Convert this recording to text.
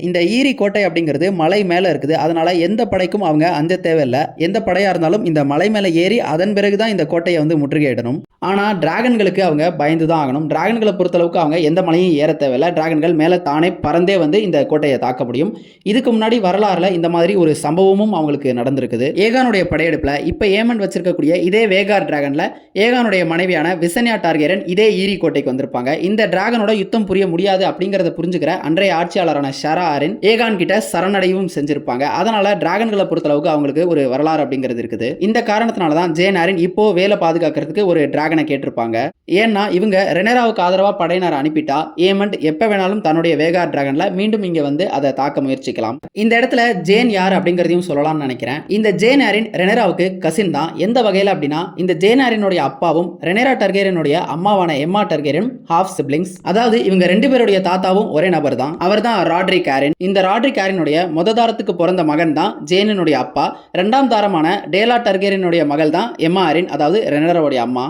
இந்த ஈரி கோட்டை அப்படிங்கிறது மலை மேல இருக்குது. அதனால எந்த படைக்கும் அவங்க அஞ்ச தேவையில்ல. எந்த படையா இருந்தாலும் இந்த மலை மேல ஏறி அதன் பிறகு தான் இந்த கோட்டைய வந்து முற்றுகையிடணும். ஆனா டிராகன்களுக்கு அவங்க பயந்து தான் ஆகணும். டிராகன்கள பொறுத்தளவுக்கு அவங்க எந்த மலையும் ஏற தேவையில்ல. டிராகன்கள் மேல தானே பறந்தே வந்து இந்த கோட்டைய தாக்க முடியும். இதுக்கு முன்னாடி வரலாறுல இந்த மாதிரி ஒரு சம்பவமும் அவங்களுக்கு நடந்திருக்குது. ஏகானுடைய படையெடுப்புல இப்ப ஏமன் வச்சிருக்கக்கூடிய இதே வேகார் டிராகன்ல ஏகானுடைய மனைவியான விசன்யா டார்கெரன் இதே ஈரி கோட்டைக்கு வந்திருப்பாங்க. இந்த டிராகனோட யுத்தம் புரிய முடியாது அப்படிங்கறத புரிஞ்சுக்கிற அன்றைய ஆட்சியாளரான ஷரா ஆரின் ஏகான் கிட்ட சரணடையும் செஞ்சிருப்பாங்க. அதனால டிராகன்களை பொறுத்தளவுக்கு அவங்களுக்கு ஒரு வரலாறு அப்படிங்கிறது இருக்குது. இந்த காரணத்தினால தான் ஜேன் ஆரின் இப்போ வேலை பாதுகாக்கிறதுக்கு ஒரு டிராகனை கேட்டிருப்பாங்க. ஏன்னா இவங்க ரெனராவுக்கு ஆதரவா படையினர் அனுப்பிட்டா ஏமண்ட் எப்ப வேணாலும் தன்னுடைய வேகார் டிராகன்ல மீண்டும் இங்க வந்து அதை தாக்க முயற்சிக்கலாம். இந்த இடத்துல ஜேன் யார் அப்படிங்கறதையும் சொல்லலாம்னு நினைக்கிறேன். இந்த ஜேன் ஆரின் ரெனராவுக்கு கசின் தான். எந்த வகையில அப்படின்னா இந்த ஜேன் ஆரினுடைய அப்பாவும் ரெனரா டர்கேரியனுடைய அம்மாவான எம்மா டர்கேரியன் ஹாஃப் சிப்லிங்ஸ். அதாவது இவங்க ரெண்டு பேருடைய தாத்தாவும் ஒரே நபர் தான். அவர் தான் ராட்ரிக் ஆரின். இந்த ராட்ரிக் ஆரினுடைய தாரத்துக்கு பிறந்த மகன் தான் ஜேனினுடைய அப்பா. இரண்டாம் தாரமான டேலா டர்கேரியனுடைய மகள் தான் எம்மா ஆரின், அதாவது ரெனராவுடைய அம்மா.